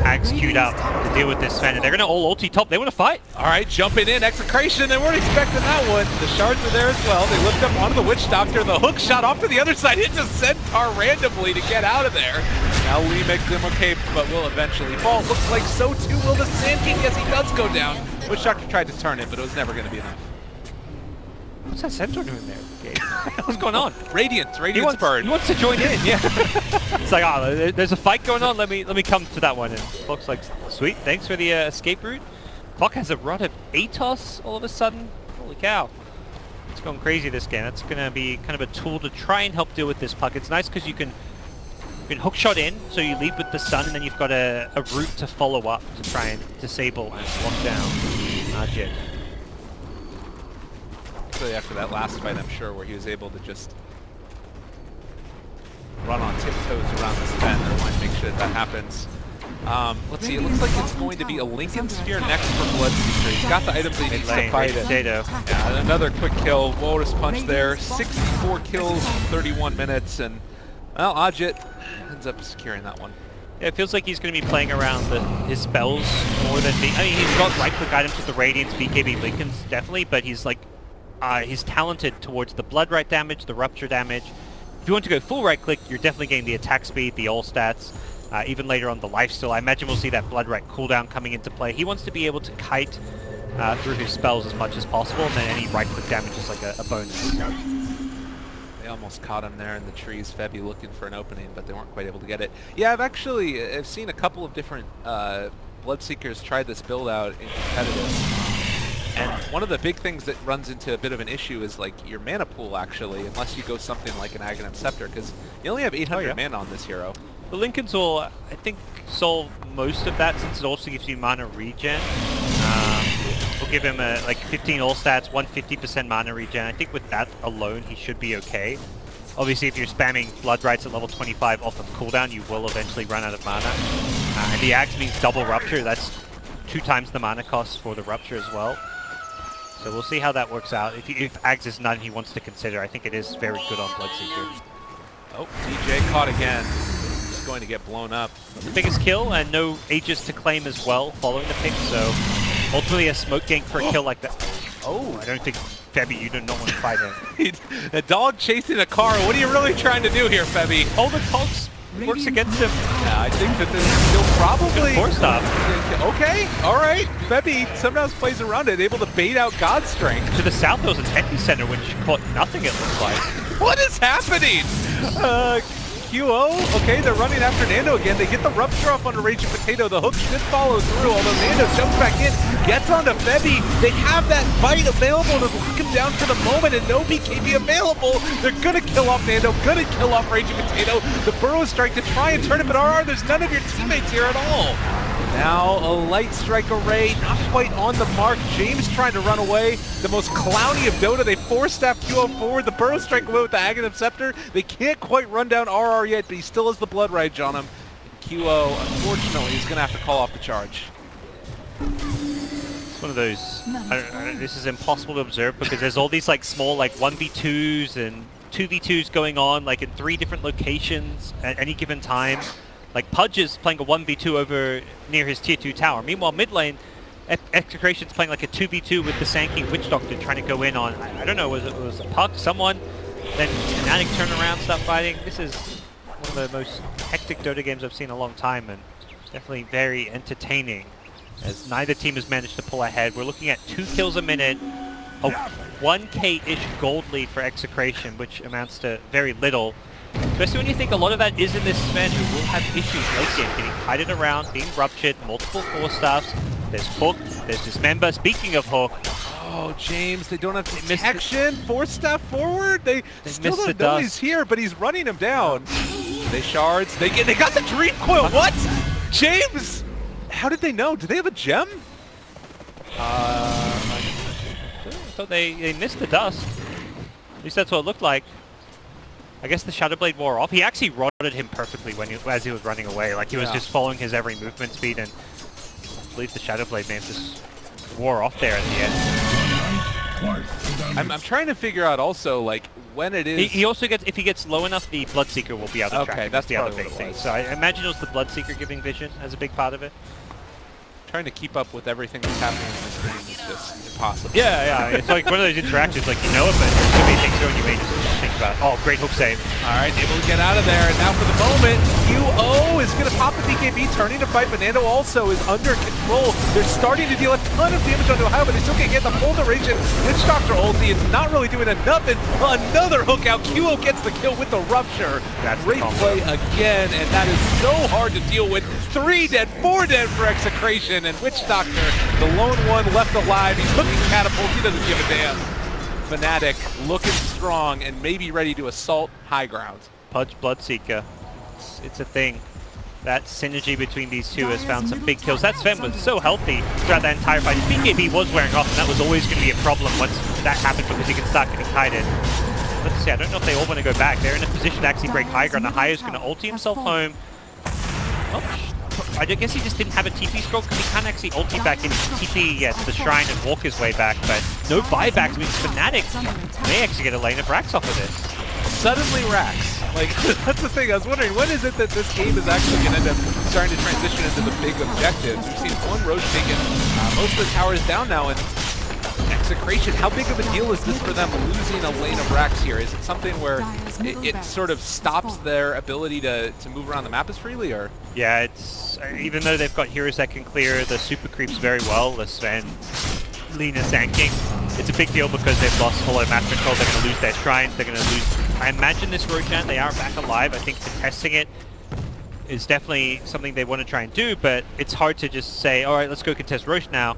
Axe queued up to deal with this fan, and they're going to all ulti top. They want to fight. All right, jumping in, Execration. They weren't expecting that one. The shards are there as well. They lift up onto the Witch Doctor. The hook shot off to the other side. Hits a Centaur randomly to get out of there. Now Lee makes him okay, but will eventually fall. Looks like so too will the Sand King as he does go down. Witch Doctor tried to turn it, but it was never going to be enough. What's that Centaur doing there? What's going on? Radiance He burn. wants to join in, yeah. It's like, oh, there's a fight going on. Let me come to that one. And Clock's like, sweet, thanks for the escape route. Clock has a rod of ATOS all of a sudden. Holy cow. It's going crazy this game. That's going to be kind of a tool to try and help deal with this puck. It's nice because you can hook shot in, so you lead with the stun, and then you've got a route to follow up to try and disable and lock down Judd. After that last fight, I'm sure, where he was able to just run on tiptoes around this pen. I want to make sure that happens. Let's see, it looks like it's going to be a Lincoln Sphere next for Bloodseeker. He's got the items that he needs to fight it. Yeah, and another quick kill, Walrus Punch there. 64 kills in 31 minutes, and, well, Ajit ends up securing that one. Yeah, it feels like he's going to be playing around his spells more than me. I mean, he's got right-click items with the Radiance, BKB, Lincolns, definitely, but he's like, he's talented towards the blood right damage, the rupture damage. If you want to go full right click, you're definitely getting the attack speed, the all stats, even later on the lifesteal. I imagine we'll see that blood right cooldown coming into play. He wants to be able to kite through his spells as much as possible, and then any right click damage is like a bonus. They almost caught him there in the trees, Febby looking for an opening, but they weren't quite able to get it. Yeah, I've seen a couple of different Bloodseekers try this build out in competitive. And one of the big things that runs into a bit of an issue is like your mana pool, actually, unless you go something like an Aghanim Scepter, because you only have 800 mana on this hero. The Lincolns will, I think, solve most of that, since it also gives you mana regen. We'll give him like 15 all stats, 150% mana regen. I think with that alone, he should be okay. Obviously, if you're spamming Blood Rights at level 25 off of cooldown, you will eventually run out of mana. And the Axe means double Rupture. That's 2 times the mana cost for the Rupture as well. So we'll see how that works out. If Axe is none he wants to consider, I think it is very good on Bloodseeker. Oh, DJ caught again. He's going to get blown up. The biggest kill, and no Aegis to claim as well following the pick, so ultimately a smoke gank for a kill like that. Oh, I don't think, Febby, you do not want to fight him. A dog chasing a car. What are you really trying to do here, Febby? All the cogs works against him. Yeah, I think that this is still probably... Force stop. Okay, all right. Febby sometimes plays around it, able to bait out God's Strength. To the south, there was an epicenter which caught nothing, it looks like. What is happening? QO, okay, they're running after Nando again. They get the Rupture off onto Raging Potato. The hook should follow through, although Nando jumps back in, gets onto Febby. They have that bite available to lock him down for the moment, and no BKB available. They're gonna kill off Nando, gonna kill off Raging Potato. The Burrow Strike to try and turn it, but RR, there's none of your teammates here at all. Now a Light Strike Array, not quite on the mark. James trying to run away. The most clowny of Dota. They force-staff QO forward. The Burrow Strike away with the Aghanim Scepter. They can't quite run down RR yet, but he still has the Blood Rage on him. And QO, unfortunately, is going to have to call off the charge. It's one of those, this is impossible to observe because there's all these like small like 1v2s and 2v2s going on like in 3 different locations at any given time. Like Pudge is playing a 1v2 over near his tier 2 tower. Meanwhile, mid lane, Execration's playing like a 2v2 with the Sanking Witch Doctor trying to go in on, I don't know, was a Puck, someone? Then Fnatic turn around, start fighting. This is one of the most hectic Dota games I've seen in a long time, and definitely very entertaining, as neither team has managed to pull ahead. We're looking at 2 kills a minute, a 1k-ish gold lead for Execration, which amounts to very little. Especially when you think a lot of that is in this Sven, who will have issues late game, getting kited around, being ruptured, multiple 4-staffs. There's Hook, there's Dismember. Speaking of Hook, oh, James, they don't have protection. 4-step forward. They still don't know he's here, but he's running him down. They shards. They got the Dream Coil. What? James, how did they know? Do they have a gem? I thought they missed the dust. At least that's what it looked like. I guess the Shadow Blade wore off. He actually rotted him perfectly as he was running away. Like he was just following his every movement speed, and I believe the Shadow Blade may have just wore off there at the end. I'm trying to figure out also like when it is. He also gets, if he gets low enough, the Bloodseeker will be able to track him. That's the other big thing. So I imagine it was the Bloodseeker giving vision as a big part of it. Trying to keep up with everything that's happening in this game is just impossible. Yeah, it's like one of those interactions, like you know it, but there's so many things going, you may just think about it. Oh, great hook save. All right, able to get out of there, and now for the moment, QO is going to pop the BKB, turning to fight. Banando also is under control. They're starting to deal a ton of damage onto Ohio, but they still can't get the full duration. Witch Doctor ulti is not really doing enough, and another hook out. QO gets the kill with the Rupture. That's great play again, and that is so hard to deal with. 3 dead, 4 dead for Execration, and Witch Doctor, the lone one left alive. He's hooking catapults, he doesn't give a damn. Fnatic looking strong and maybe ready to assault high ground. Pudge Bloodseeker, it's a thing. That synergy between these two has found some big kills. That Sven was so healthy throughout that entire fight. His BKB was wearing off, and that was always going to be a problem once that happened, because he can start getting kited. Let's see, I don't know if they all want to go back. They're in a position to actually break high ground. The High is going to ulti himself home. Oh, I guess he just didn't have a TP scroll, because he can't actually ulti back in TP to the shrine and walk his way back, but no buybacks means Fnatic may actually get a lane of Rax off of this. Suddenly Rax. Like, that's the thing. I was wondering, when is it that this game is actually going to end up starting to transition into the big objectives? We've seen one Roche taken most of the towers down now, and Execration, how big of a deal is this for them losing a lane of Rax here? Is it something where it sort of stops their ability to move around the map as freely, or? Yeah, it's even though they've got heroes that can clear the super creeps very well, the Sven, Lina, Sanking, it's a big deal because they've lost hollow map control. They're going to lose their shrines. They're going to lose. I imagine this Roshan, they are back alive. I think contesting it is definitely something they want to try and do, but it's hard to just say, all right, let's go contest Rosh now,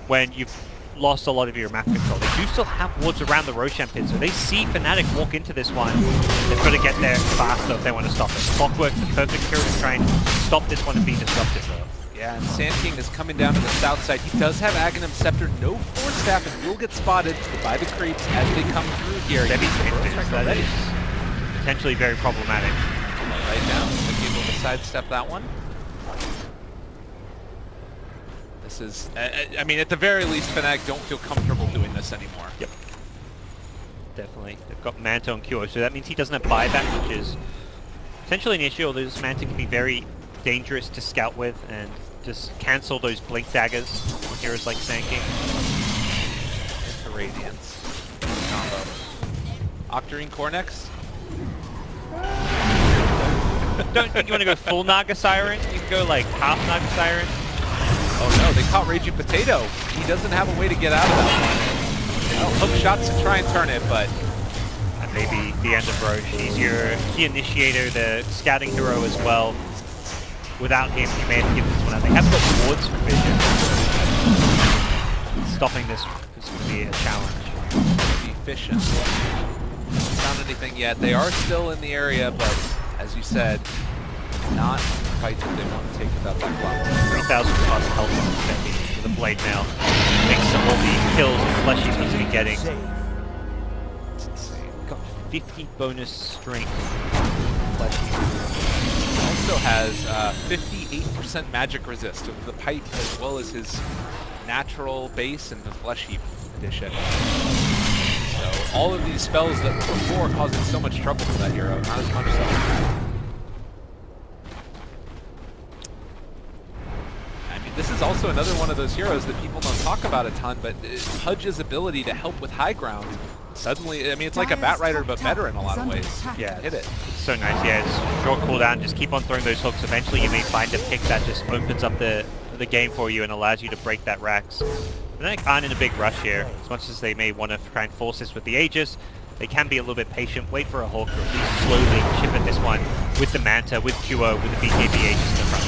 when you've lost a lot of your map control. They do still have wards around the Roshan pit, so they see Fnatic walk into this one. They've got to get there faster if they want to stop it. Clockwork's the perfect hero to try and stop this one and be disruptive, though. Yeah, and Sand King is coming down to the south side. He does have Aghanim Scepter, no 4-staff, and will get spotted by the creeps as they come through here. That is potentially very problematic. Right now, they're able to sidestep that one. This is, I mean, at the very least, Fnatic don't feel comfortable doing this anymore. Yep. Definitely. They've got Manta on QO, so that means he doesn't have buyback, which is potentially an issue, although this Manta can be very dangerous to scout with and just cancel those blink daggers on heroes like Sanking. The Radiance combo. Octarine Cornex. Don't think you want to go full Naga Siren. You can go like half Naga Siren. Oh no, they caught Raging Potato. He doesn't have a way to get out of that one. Hook shots to try and turn it, but... And maybe the end of Roche. He's your key initiator, the scouting hero as well. Without him, you may have to give this one out. They have got wards for vision. Stopping this is going to be a challenge. Be efficient. Haven't found anything yet. They are still in the area, but as you said, not the fight that they want to take without that block. 3,000 plus health on Becky with a blade mail. Makes some all the kills and fleshies he's been getting. It's insane. Got 50 bonus strength. Fleshies. Also has 58% magic resist with the pipe as well as his natural base and the flesh heap addition. So all of these spells that before causing so much trouble for that hero, not as much so. this is also another one of those heroes that people don't talk about a ton, but Pudge's ability to help with high ground. Suddenly, I mean, it's like a Bat Rider, but better in a lot of ways. Yeah, Hit it. It's so nice. Yeah, it's short cooldown. Just keep on throwing those hooks. Eventually, you may find a pick that just opens up the game for you and allows you to break that Rax. Fnatic aren't in a big rush here. As much as they may want to try and force this with the Aegis, they can be a little bit patient, wait for a hook, or at least slowly chip at this one with the Manta, with QO, with the BKB Aegis in the front.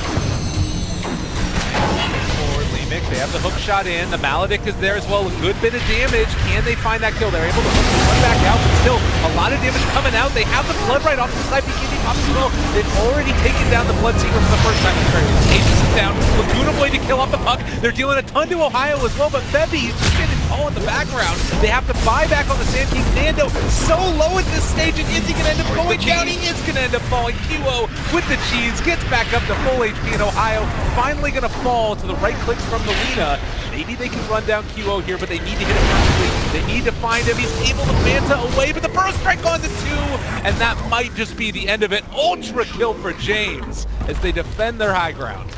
They have the hook shot in. The Maledict is there as well. A good bit of damage. Can they find that kill? They're able to run back out, but still a lot of damage coming out. They have the Blood right off the side. BKB pops as well. They've already taken down the Bloodseeker for the first time. Aegis is down. Laguna Blade to kill off the puck. They're dealing a ton to Ohio as well, but Febby is just getting tall in the background. They have to buy back on the Sand King. Nando so low at this stage, and is he going to end up going down? He is going to end up falling. QO with the cheese gets back up to full HP in Ohio. Finally going to fall to the right clicks from the Lina. Maybe they can run down QO here, but they need to hit it perfectly. They need to find him. He's able to Manta away, but the burst strike on the 2, and that might just be the end of it. Ultra kill for James as they defend their high ground.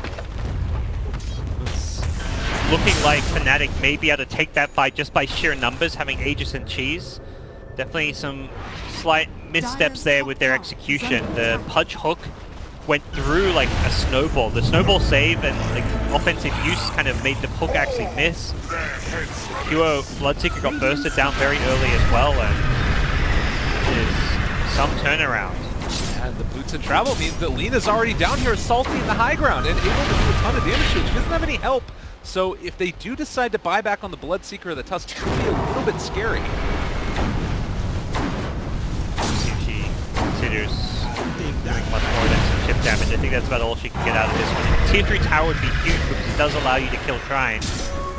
It's looking like Fnatic may be able to take that fight just by sheer numbers, having Aegis and Cheese. Definitely some slight missteps there with their execution. The Pudge hook went through like a snowball. The snowball save and the offensive use kind of made the hook actually miss. QO Bloodseeker got bursted down very early as well, and it is some turnaround. And the boots and travel means that Lina's already down here salty in the high ground and able to do a ton of damage to it. She doesn't have any help. So if they do decide to buy back on the Bloodseeker or the Tusk, it could be a little bit scary. See if she considers doing much more than some chip damage. I think that's about all she can get out of this one. Tier 3 tower would be huge because it does allow you to kill Shrine.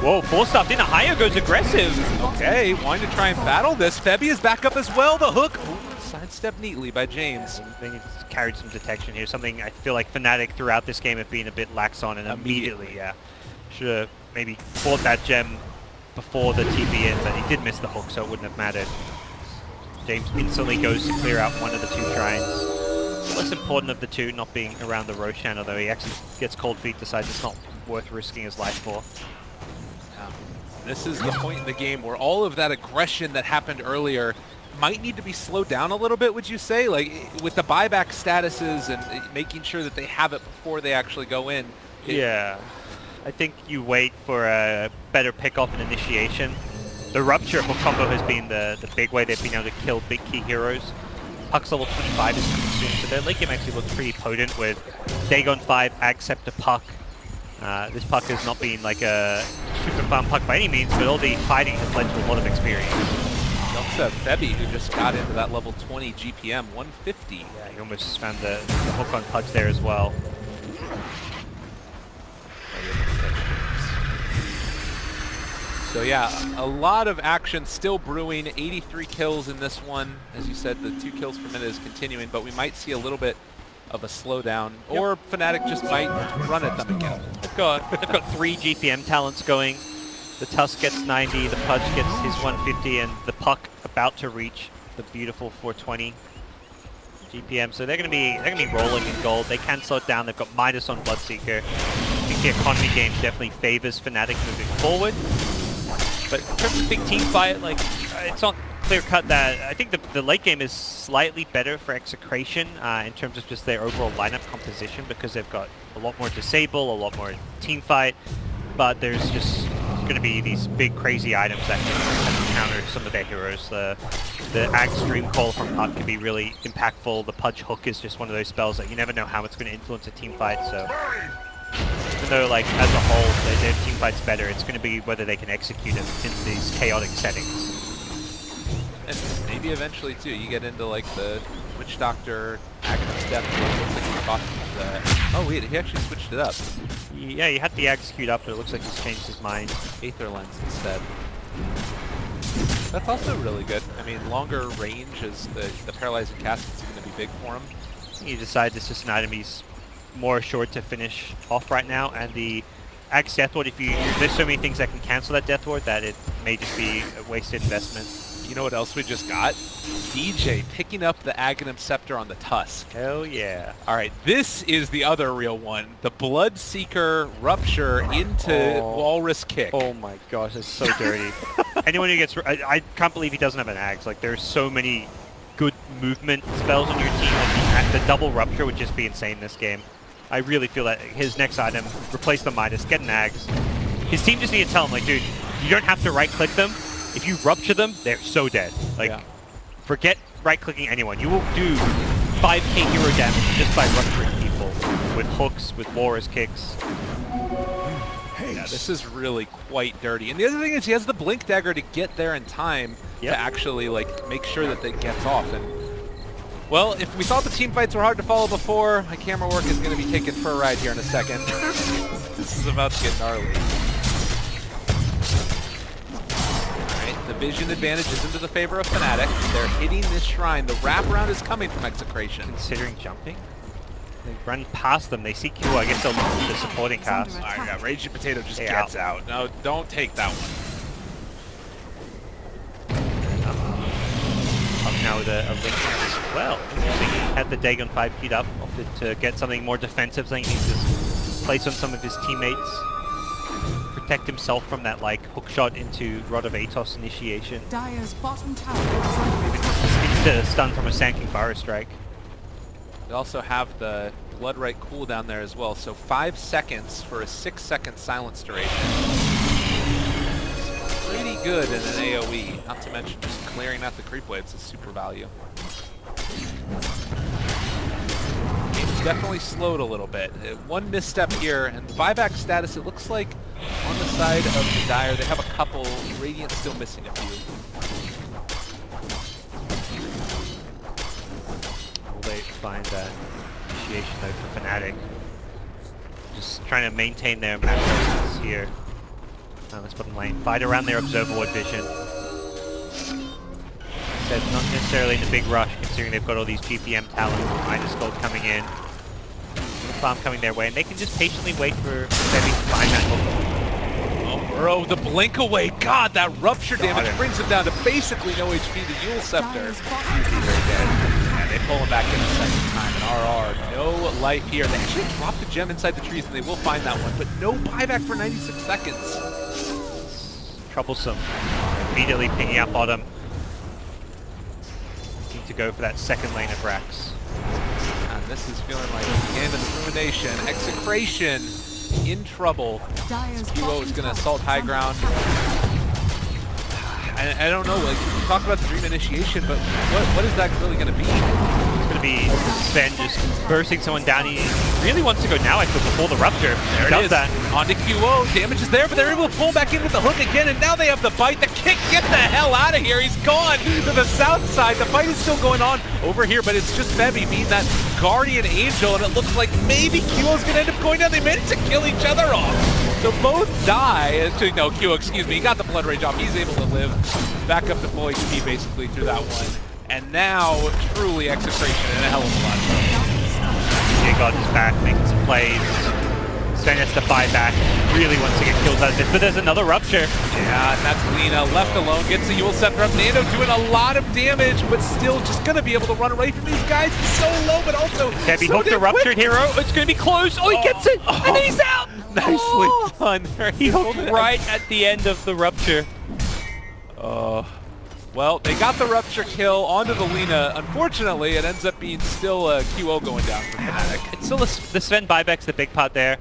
Whoa, force-stuffed in. Ohio goes aggressive. Okay, wanting to try and battle this. Febby is back up as well. The hook sidestepped neatly by James. I think it's carried some detection here. Something I feel like Fnatic throughout this game have been a bit lax on, and immediately, yeah. Should have maybe bought that gem before the TP in, but he did miss the hook, so it wouldn't have mattered. James instantly goes to clear out one of the 2 shrines. Less important of the 2 not being around the Roshan, although he actually gets cold feet, decides it's not worth risking his life for. This is the point in the game where all of that aggression that happened earlier might need to be slowed down a little bit, would you say? Like, with the buyback statuses and making sure that they have it before they actually go in. Yeah. I think you wait for a better pick-off and initiation. The Rupture hook combo has been the big way they've been able to kill big key heroes. Puck's level 25 is consumed, so their late game actually looks pretty potent with Dagon 5, accept a Puck. This Puck has not been like a super fun Puck by any means, but all the fighting has led to a lot of experience. You also have Febby, who just got into that level 20 GPM, 150. Yeah, he almost found the hook on Pudge there as well. So yeah, a lot of action still brewing. 83 kills in this one. As you said, the 2 kills per minute is continuing, but we might see a little bit of a slowdown, or Fnatic just might run at them again. They've got 3 GPM talents going. The Tusk gets 90, the Pudge gets his 150, and the Puck about to reach the beautiful 420 GPM. So they're gonna be rolling in gold. They can slow it down. They've got Midas on Bloodseeker. I think the economy game definitely favors Fnatic moving forward. But in terms of big team fight, like, it's not clear-cut that I think the late game is slightly better for Execration in terms of just their overall lineup composition, because they've got a lot more disable, a lot more team fight, but there's just going to be these big crazy items that can counter some of their heroes. The Axe Dream Call from Puck can be really impactful. The Pudge Hook is just one of those spells that you never know how it's going to influence a team fight, so even though, like, as a whole, their team fight's better, it's going to be whether they can execute it in these chaotic settings. And maybe eventually, too, you get into, like, the Witch Doctor, Aghanim Death, looks like he bought the... Oh, wait, he actually switched it up. Yeah, he had the execute up, but it looks like he's changed his mind. Aether Lens instead. That's also really good. I mean, longer range is the Paralyzing Casket's going to be big for him. He decided this is an item he's more assured to finish off right now, and the Axe Death Ward, there's so many things that can cancel that Death Ward that it may just be a wasted investment. You know what else we just got? DJ picking up the Aghanim Scepter on the Tusk. Hell yeah. All right, this is the other real one. The Bloodseeker Rupture into Walrus Kick. Oh my gosh, it's so dirty. Anyone who gets... I can't believe he doesn't have an Axe. Like, there's so many good movement spells on your team. Like, the double Rupture would just be insane this game. I really feel that his next item, replace the Midas, get an Axe. His team just need to tell him, like, dude, you don't have to right-click them. If you Rupture them, they're so dead. Like, forget right-clicking anyone. You will do 5k hero damage just by rupturing people with hooks, with Walrus kicks. Yeah, this is really quite dirty. And the other thing is he has the Blink Dagger to get there in time to actually like make sure that it gets off. And well, if we thought the team fights were hard to follow before, my camera work is going to be taken for a ride here in a second. This is about to get gnarly. The vision advantage is into the favor of Fnatic. They're hitting this shrine. The wraparound is coming from Execration. Considering jumping? They run past them. They see QO. I guess they'll move the supporting cast. All right, yeah, Raging Potato just gets out. No, don't take that one. Up now with a link as well. He had the Dagon 5 keyed up. Opted to get something more defensive. Something he needs to place on some of his teammates. Protect himself from that like hook shot into Rod of Atos initiation. Dire's bottom tower. Insta stun from a Sand King Burrow Strike. They also have the Bloodright cooldown there as well, so 5 seconds for a 6-second silence duration. It's pretty good in an AoE, not to mention just clearing out the creep waves is super value. Game's definitely slowed a little bit. One misstep here, and the buyback status, it looks like on the side of the Dire, they have a couple. Radiant's still missing a few. Will they find that initiation though for Fnatic? Just trying to maintain their map presence here. Let's put in lane. Fight around their observer ward vision. Said not necessarily in a big rush, considering they've got all these GPM talent, Midas Gold coming in. The farm coming their way, and they can just patiently wait for Febby to find that hook. Bro, the blink away. God, that rupture damage brings him down to basically no HP. The Yule Scepter. He's very dead. And they pull him back in the second time. And RR, no life here. They actually dropped a gem inside the trees, and they will find that one. But no buyback for 96 seconds. Troublesome. Immediately pinging up bottom. Looking to go for that second lane of Rax. And this is feeling like the game of ruination. Execration in trouble. QO is going to assault high ground. I don't know, like, we talked about the Dream Initiation, but what is that really going to be? It's going to be Sven just bursting someone down. He really wants to go now, I feel, before the Rupture. There it is. That. Onto QO. Damage is there, but they're able to pull back in with the hook again, and now they have the bite. The kick, get the hell out of here. He's gone to the south side. The fight is still going on over here, but it's just Febby being that Guardian Angel, and it looks like maybe QO's going to end up going down. They managed to kill each other off. So both die. No, QO, excuse me. He got the Blood Rage off. He's able to live back up to full HP basically through that one. And now, truly, Execration in a hell of a lot. God is back, making some plays. Sven has to buy back. Really wants to get kills out of this, but there's another Rupture. Yeah, and that's Lina left alone. Gets the Yule Scepter up. Nando doing a lot of damage, but still just going to be able to run away from these guys. He's so low, but also Heavy hooked the Ruptured hero. It's going to be close. Oh, he gets it, and then he's out. Nicely done. He hooked right at the end of the Rupture. Well, they got the Rupture kill onto the Lina. Unfortunately, it ends up being still a QO going down for Fnatic. It's still the Sven buyback's the big part there.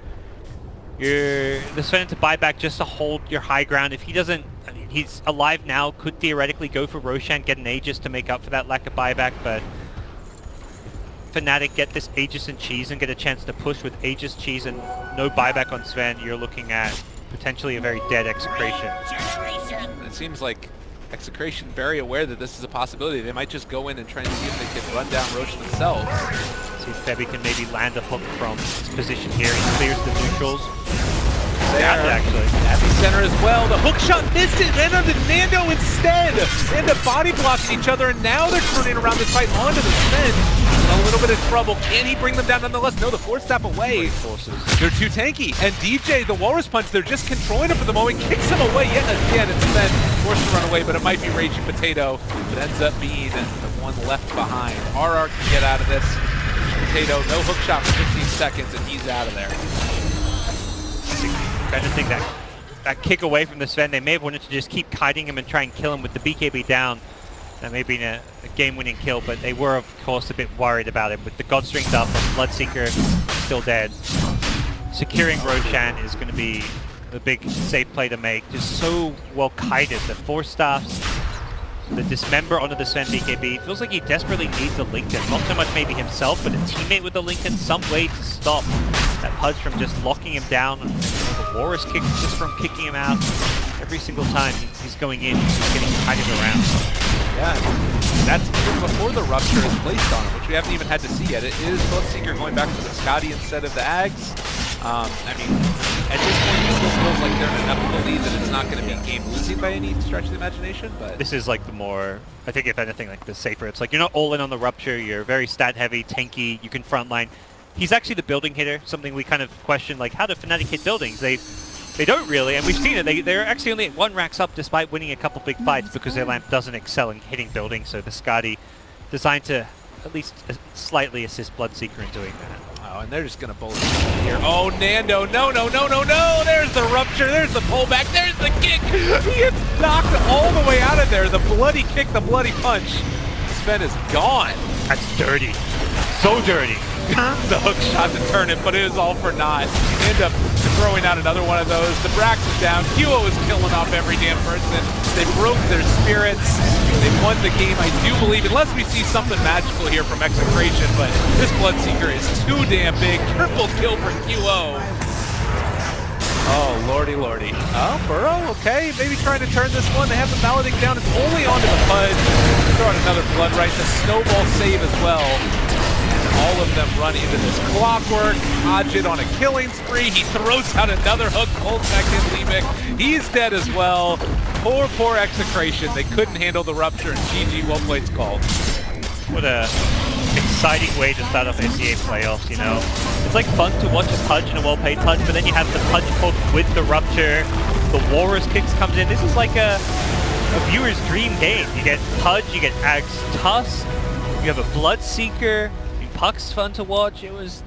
The Sven to buyback just to hold your high ground. If he doesn't, I mean, he's alive now, could theoretically go for Roshan, get an Aegis to make up for that lack of buyback, but Fnatic get this Aegis and Cheese and get a chance to push with Aegis, Cheese, and no buyback on Sven. You're looking at potentially a very dead Execration. It seems like Execration very aware that this is a possibility. They might just go in and try and see if they can run down Roche themselves. See if Febby can maybe land a hook from his position here. He clears the neutrals. There, actually. At the center as well. The hook shot missed it. Ran onto Nando instead. End up body blocking each other, and now they're turning around this fight onto the Sven. A little bit of trouble. Can he bring them down nonetheless? No, the force tap away. They're too tanky. And DJ, the Walrus Punch, they're just controlling him for the moment. Kicks him away yet again. And Sven forced to run away, but it might be Raging Potato. It ends up being the one left behind. RR can get out of this. Potato, no hook shot for 15 seconds, and he's out of there. I just think that kick away from the Sven, they may have wanted to just keep kiting him and try and kill him with the BKB down. That may have been a game-winning kill, but they were, of course, a bit worried about it. With the God Strings up and Bloodseeker still dead, securing Roshan is going to be the big safe play to make. Just so well kited. The 4 staffs, the dismember onto the Sven BKB. It feels like he desperately needs a Lincoln. Not so much maybe himself, but a teammate with the Lincoln. Some way to stop that Pudge from just locking him down. And the Walrus kick just from kicking him out. Every single time he's going in, he's just getting kited around. Yeah, that's even before the rupture is placed on him, which we haven't even had to see yet. It is Bloodseeker going back for the Scotty instead of the Ags. I mean, at this point, it still feels like they're in enough of a lead that it's not going to be game-losing by any stretch of the imagination, but... This is like the more, I think if anything, like the safer. It's like you're not all in on the rupture, you're very stat-heavy, tanky, you can frontline. He's actually the building hitter, something we kind of question, like, how do Fnatic hit buildings? They don't really, and we've seen it. They're actually only at 1 racks up despite winning a couple big fights because their lamp doesn't excel in hitting buildings, so the Scotty designed to at least slightly assist Bloodseeker in doing that. Oh, and they're just going to bully here. Oh, Nando, no, there's the rupture, there's the pullback, there's the kick! He gets knocked all the way out of there, the bloody kick, the bloody punch. Sven is gone. That's dirty. So dirty. The hook shot to turn it, but it is all for naught. They end up throwing out another one of those. The Brax is down. QO is killing off every damn person. They broke their spirits. They won the game, I do believe, unless we see something magical here from Execration, but this Bloodseeker is too damn big. Triple kill for QO. Oh, lordy. Oh, Burrow, okay. Maybe trying to turn this one. They have the Maledicte down. It's only onto the Pudge. Throw out another Blood Right. The snowball save as well. All of them run into this clockwork. Ajit on a killing spree. He throws out another hook. Pulls back in Levick. He's dead as well. Poor Execration. They couldn't handle the rupture, and GG, well played's called. What a exciting way to start off SEA playoffs, you know? It's like fun to watch a Pudge and a well-played Pudge, but then you have the Pudge hook with the rupture. The Walrus kicks comes in. This is like a viewer's dream game. You get Pudge, you get Ags Tusk, you have a Bloodseeker. Puck's fun to watch. It was